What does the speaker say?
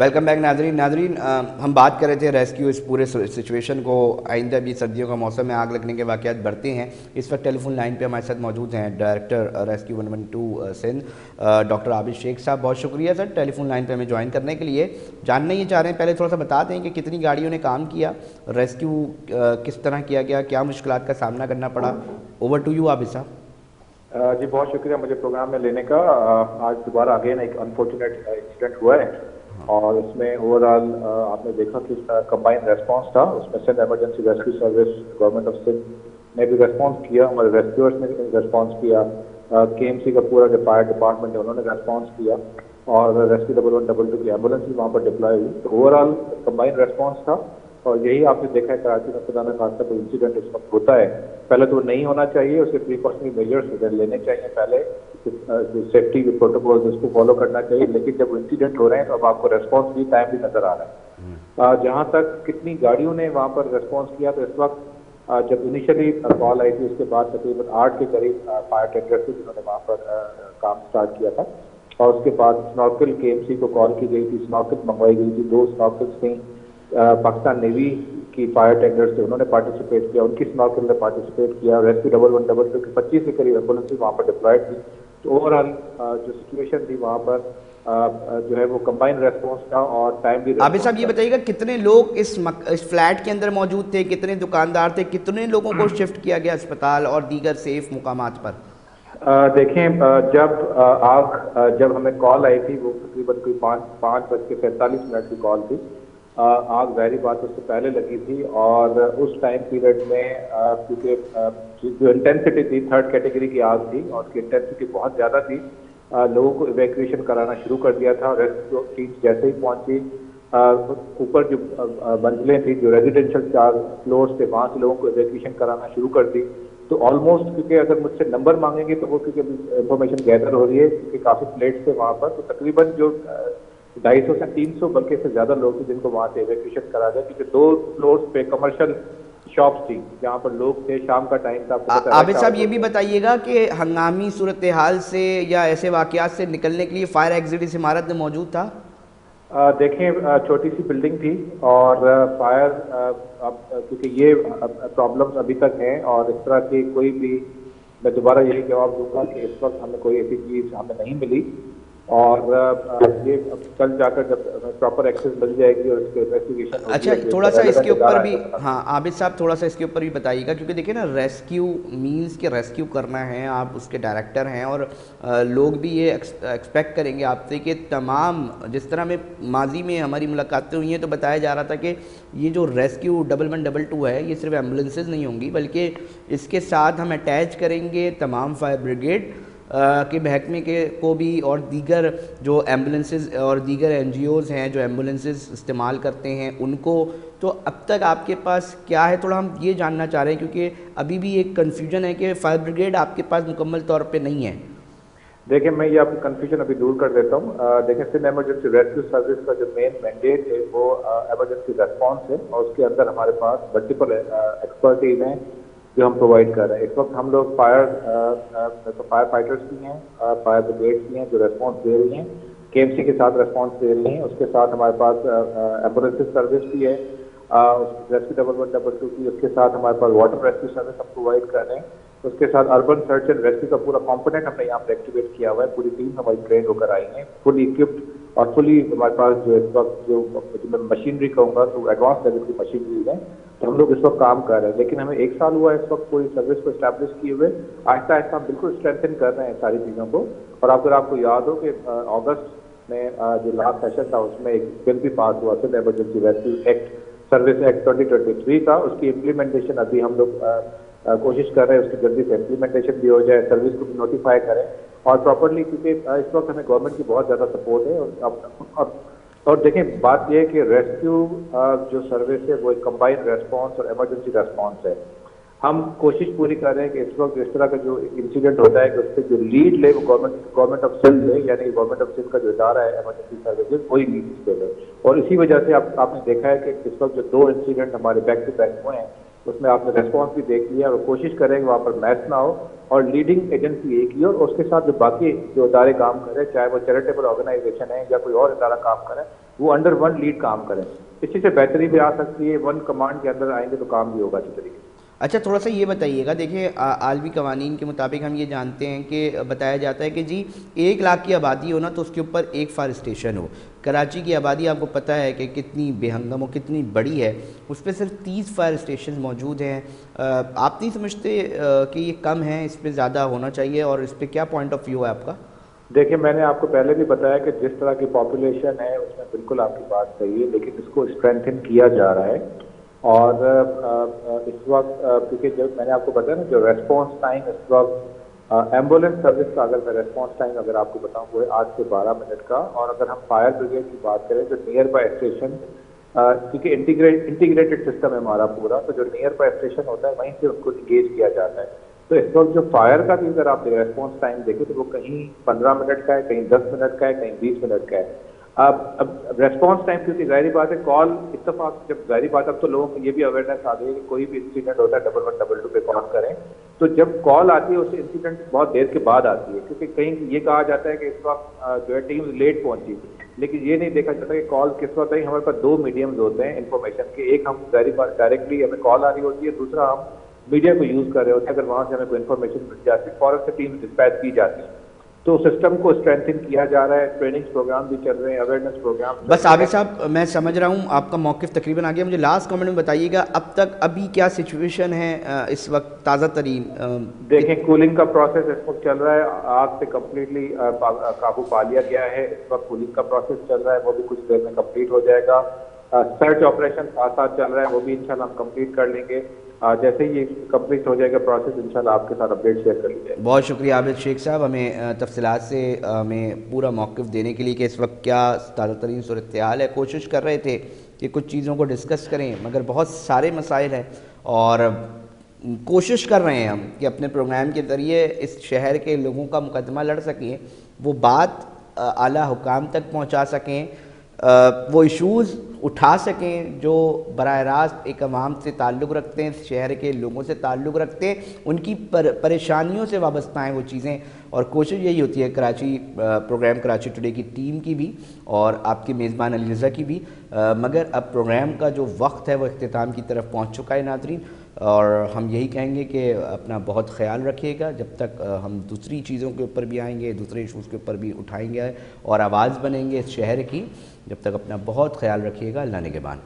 Welcome back नाजरीन हम बात कर रहे थे रेस्क्यू इस पूरे सिचुएशन को। आइंदा भी सर्दियों का मौसम में आग लगने के वाक़यात बढ़ते हैं। इस वक्त टेलीफोन लाइन पे हमारे साथ मौजूद हैं director rescue 112 Sindh doctor Abid Sheikh sahab. बहुत शुक्रिया सर टेलीफोन लाइन पे हमें ज्वाइन करने के लिए। जानना ये चाह रहे हैं, पहले थोड़ा सा बता दें कि कितनी गाड़ियों ने काम किया, रेस्क्यू किस तरह किया गया, क्या मुश्किलात का सामना करना पड़ा। ओवर टू यू आबिद साहब। जी बहुत शुक्रिया मुझे प्रोग्राम में लेने का। आज दोबारा अगेन एक अनफॉर्चुनेट इंसिडेंट हुआ है और इसमें ओवरऑल आपने देखा कि कंबाइंड रेस्पॉन्स था। उसमें Sindh emergency rescue service, government of Sindh ने भी रेस्पॉन्स किया, हमारे रेस्क्यूअर्स ने रेस्पॉन्स किया, केएमसी का पूरा जो फायर डिपार्टमेंट है उन्होंने रेस्पॉन्स किया और रेस्क्यू 1112 की एम्बुलेंस भी वहाँ पर डिप्लॉय हुई। तो ओवरऑल कंबाइंड रेस्पॉन्स था और यही आपने देखा है कराची में खुदा न खास्ता कोई इंसिडेंट इस वक्त होता है, पहले तो नहीं होना चाहिए, उसके प्रिकॉशनरी मेजर्स लेने चाहिए, पहले जो सेफ्टी के प्रोटोकॉल्स उसको फॉलो करना चाहिए। लेकिन जब इंसिडेंट हो रहे हैं तो अब आपको रेस्पॉन्स भी टाइम भी नजर आ रहा है। जहाँ तक कितनी गाड़ियों ने वहाँ पर रेस्पॉन्स किया, तो इस वक्त जब इनिशियली कॉल आई थी उसके बाद तकरीबन 8 के करीब फायर टेंडर थे जिन्होंने वहाँ पर काम स्टार्ट किया था और उसके बाद स्नॉर्कल केएमसी को कॉल की गई थी, स्नॉर्कल मंगवाई गई थी, 2 स्नॉर्कल्स थी, पाकिस्तान नेवी की फायर टेंडर्स थे उन्होंने पार्टिसिपेट किया, उनकी स्नॉर्कल ने पार्टिसिपेट किया, रेस्क्यू 1112 की 25 के करीब एम्बुलेंस वहाँ पर डिप्लॉयड थी। तो ओवरऑल जो सिचुएशन थी वहाँ पर जो है वो कंबाइंड रेस्पॉन्स था और टाइम भी। आबिद साहब ये बताइएगा कितने लोग इस फ्लैट के अंदर मौजूद थे, कितने दुकानदार थे, कितने लोगों को शिफ्ट किया गया अस्पताल और दीगर सेफ मुकामात पर? देखें जब हमें कॉल आई थी वो तकरीबन कोई 5:45 की कॉल थी। आग ज़ाहिर बात उससे पहले लगी थी और उस टाइम पीरियड में क्योंकि जो इंटेंसिटी थी 3rd कैटेगरी की आग थी और उसकी इंटेंसिटी बहुत ज़्यादा थी, लोगों को इवैक्यूएशन कराना शुरू कर दिया था। रेस्क्यू टीम जैसे ही पहुंची, ऊपर जो मंजिलें थी, जो रेजिडेंशियल 4 फ्लोर्स थे, वहाँ से लोगों को इवैक्यूएशन कराना शुरू कर दी। तो ऑलमोस्ट क्योंकि अगर मुझसे नंबर मांगेंगे तो वो क्योंकि इंफॉर्मेशन गैदर हो रही है क्योंकि काफ़ी प्लेट्स थे वहाँ पर, तो तकरीबन जो 250 से 300 बल्कि से ज्यादा लोग थे जिनको वहां से इवैक्यूएशन करा गया क्योंकि 2 फ्लोर्स पे कमर्शियल शॉप्स थी जहां पर लोग थे, शाम का टाइम था। आबिद साहब ये भी बताइएगा कि हंगामी सूरत हाल से या ऐसे वाकयात से निकलने के लिए फायर एग्जिट इस इमारत में मौजूद था? देखें छोटी सी बिल्डिंग थी और फायर क्योंकि ये प्रॉब्लम्स अभी तक हैं और इस तरह की कोई भी, मैं दोबारा यही जवाब दूंगा कि इस वक्त हमें कोई ऐसी चीज़ हमें नहीं मिली और ये कल जाकर जब प्रॉपर एक्सेस मिल जाएगी और इसके इन्वेस्टिगेशन। अच्छा थोड़ा सा इसके ऊपर भी, हाँ आबिद साहब थोड़ा सा इसके ऊपर भी बताइएगा क्योंकि देखिए ना रेस्क्यू मींस के रेस्क्यू करना है, आप उसके डायरेक्टर हैं और लोग भी ये एक्सपेक्ट करेंगे आपसे कि तमाम, जिस तरह में माजी में हमारी मुलाकातें हुई हैं तो बताया जा रहा था कि ये जो रेस्क्यू 1112 है ये सिर्फ एम्बुलेंसेज नहीं होंगी बल्कि इसके साथ हम अटैच करेंगे तमाम फायर ब्रिगेड के महकमे के को भी और दीगर जो एम्बुलेंसेज और दीगर NGOs हैं जो एम्बुलेंसेज इस्तेमाल करते हैं उनको। तो अब तक आपके पास क्या है, थोड़ा हम ये जानना चाह रहे हैं क्योंकि अभी भी एक कन्फ्यूजन है कि फायर ब्रिगेड आपके पास मुकम्मल तौर पे नहीं है। देखिए मैं ये आपकी कन्फ्यूजन अभी दूर कर देता हूँ। देखिए सिंध इमरजेंसी रेस्क्यू सर्विस का जो मेन मैंडेट है वो इमरजेंसी रेस्पॉन्स है और उसके अंदर हमारे पास मल्टीपल एक्सपर्टीज हैं जो हम प्रोवाइड कर रहे हैं। इस वक्त हम लोग फायर फाइटर्स भी हैं, फायर ब्रिगेड्स भी हैं जो रेस्पॉन्स दे रही हैं, केएमसी के साथ रेस्पॉन्स दे रही हैं, उसके साथ हमारे पास एम्बुलेंस सर्विस भी है, रेस्क्यू 1112 की, उसके साथ हमारे पास वाटर रेस्क्यू सर्विस हम प्रोवाइड कर रहे हैं, उसके साथ अर्बन सर्च एंड रेस्क्यू का पूरा कंपोनेंट हमने यहाँ पर एक्टिवेट किया हुआ है। पूरी टीम हमारी ट्रेन होकर आई है, फुली इक्विप्ड और फुली हमारे पास जो इस वक्त जो मैं मशीनरी कहूँगा तो एडवांस लेवल की मशीनरी है, तो हम लोग इस वक्त काम कर रहे हैं। लेकिन हमें 1 साल हुआ है इस वक्त पूरी सर्विस को इस्टेब्लिश किए हुए, आहिस्ता आहिस्ता हम बिल्कुल स्ट्रेंथन कर रहे हैं सारी चीज़ों को। और अगर आपको याद हो कि अगस्त में जो लास्ट सेशन था उसमें एक बिल भी पास हुआ था emergency rescue act, service act 2023 का, उसकी इम्प्लीमेंटेशन अभी हम लोग कोशिश कर रहे हैं उसकी जल्दी से इम्प्लीमेंटेशन भी हो जाए, सर्विस को भी नोटिफाई करें और प्रॉपरली, क्योंकि इस वक्त हमें गवर्नमेंट की बहुत ज़्यादा सपोर्ट है। और देखें बात यह है कि रेस्क्यू जो सर्विस है वो एक कंबाइंड रेस्पॉन्स और इमरजेंसी रेस्पॉन्स है। हम कोशिश पूरी कर रहे हैं कि इस वक्त इस तरह का जो इंसिडेंट होता है कि उससे जो लीड ले वो गवर्नमेंट ऑफ सिंध है, यानी गवर्नमेंट ऑफ सिंध का जो इदारा है इमरजेंसी सर्विसेज वही लीड पे है। और इसी वजह से आपने देखा है कि इस वक्त जो 2 इंसिडेंट हमारे बैक टू बैक हुए हैं اس میں آپ نے ریسپانس بھی دیکھ لیا, اور کوشش کریں کہ وہاں پر میس نہ ہو, اور لیڈنگ ایجنسی ایک ہی ہو, اور اس کے ساتھ جو باقی جو ادارے کام کریں, چاہے وہ چیریٹیبل آرگنائزیشن ہے یا کوئی اور ادارہ کام کرے, وہ انڈر ون لیڈ کام کریں. اسی سے بہتری بھی آ سکتی ہے, ون کمانڈ کے اندر آئیں گے تو کام بھی ہوگا اچھی طریقے سے. اچھا تھوڑا سا یہ بتائیے گا, دیکھیے عالمی قوانین کے مطابق ہم یہ جانتے ہیں کہ بتایا جاتا ہے کہ جی 1 لاکھ کی آبادی ہو نا تو اس کے اوپر ایک فائر اسٹیشن ہو. کراچی کی آبادی آپ کو پتہ ہے کہ کتنی بے ہنگم و کتنی بڑی ہے, اس پہ صرف 30 فائر اسٹیشن موجود ہیں. آپ نہیں سمجھتے کہ یہ کم ہے, اس پہ زیادہ ہونا چاہیے, اور اس پہ کیا پوائنٹ آف ویو ہے آپ کا؟ دیکھیں میں نے آپ کو پہلے بھی بتایا کہ جس طرح کی پاپولیشن ہے اس میں بالکل آپ کی بات صحیح ہے, لیکن اس کو اسٹرینتھن کیا جا رہا ہے. اور اس وقت کیونکہ جو میں نے آپ کو بتایا نا, جو ریسپانس ٹائم اس وقت ایمبولینس سروس کا, اگر میں ریسپانس ٹائم اگر آپ کو بتاؤں وہ ہے 8 سے 12 منٹ کا. اور اگر ہم فائر بریگیڈ کی بات کریں جو نیئر بائی اسٹیشن, کیونکہ انٹیگریٹڈ سسٹم ہے ہمارا پورا, تو جو نیئر بائی اسٹیشن ہوتا ہے وہیں سے ان کو انگیج کیا جاتا ہے. تو اس وقت جو فائر کا بھی اگر آپ ریسپانس ٹائم دیکھیں تو وہ کہیں 15 منٹ کا ہے, کہیں 10 منٹ کا ہے, کہیں 20 منٹ کا ہے. اب ریسپانس ٹائم کیونکہ ظاہری بات ہے کال اتفاق, جب ظاہری بات اب تو لوگوں کو یہ بھی اویئرنیس آ گئی ہے کہ کوئی بھی انسیڈنٹ ہوتا ہے 1112 پہ کال کریں. تو جب کال آتی ہے اس انسیڈنٹ بہت دیر کے بعد آتی ہے, کیونکہ کہیں یہ کہا جاتا ہے کہ اس وقت جو ہے ٹیم لیٹ پہنچی, لیکن یہ نہیں دیکھا جاتا کہ کال کس وقت آئی. ہمارے پاس 2 میڈیمز ہوتے ہیں انفارمیشن کے, ایک ہم ظاہری بات ڈائریکٹلی ہمیں کال آ رہی ہوتی ہے, دوسرا ہم میڈیا کو یوز کر رہے ہوتے ہیں. اگر وہاں سے ہمیں کوئی انفارمیشن مل جاتی ہے فوراً سے ٹیم ڈسپیچ کی جاتی ہے. تو سسٹم کو اسٹرینتھن کیا جا رہا ہے, ٹریننگ پروگرام بھی چل رہے ہیں, اویئرنیس پروگرام. بس عابد صاحب میں سمجھ رہا ہوں آپ کا موقف تقریباً آ گیا, مجھے لاسٹ کامنٹ میں بتائیے گا اب تک ابھی کیا سچویشن ہے اس وقت تازہ ترین؟ دیکھیں کولنگ کا پروسیس اس وقت چل رہا ہے, آگ سے کمپلیٹلی قابو پا لیا گیا ہے. اس وقت کولنگ کا پروسیس چل رہا ہے, وہ بھی کچھ دیر میں کمپلیٹ ہو جائے گا. سرچ آپریشن ساتھ ساتھ چل رہا ہے, وہ بھی انشاءاللہ ہم کمپلیٹ کر لیں گے. جیسے ہی یہ کمپلیٹ ہو جائے گا پروسیس انشاءاللہ آپ کے ساتھ اپڈیٹ شیئر کر لی جائے گی. بہت شکریہ عابد شیخ صاحب, ہمیں تفصیلات سے ہمیں پورا موقف دینے کے لیے کہ اس وقت کیا تازہ ترین صورتحال ہے. کوشش کر رہے تھے کہ کچھ چیزوں کو ڈسکس کریں, مگر بہت سارے مسائل ہیں, اور کوشش کر رہے ہیں ہم کہ اپنے پروگرام کے ذریعے اس شہر کے لوگوں کا مقدمہ لڑ سکیں, وہ بات اعلیٰ حکام تک پہنچا سکیں, وہ ایشوز اٹھا سکیں جو براہ راست ایک عوام سے تعلق رکھتے ہیں, شہر کے لوگوں سے تعلق رکھتے ہیں, ان کی پریشانیوں سے وابستہ ہیں وہ چیزیں. اور کوشش یہی ہوتی ہے کراچی پروگرام کراچی ٹوڈے کی ٹیم کی بھی اور آپ کے میزبان علی رضا کی بھی. مگر اب پروگرام کا جو وقت ہے وہ اختتام کی طرف پہنچ چکا ہے ناظرین, اور ہم یہی کہیں گے کہ اپنا بہت خیال رکھیے گا. جب تک ہم دوسری چیزوں کے اوپر بھی آئیں گے, دوسرے ایشوز کے اوپر بھی اٹھائیں گے اور آواز بنیں گے اس شہر کی, جب تک اپنا بہت خیال رکھیے گا. اللہ نگہبان.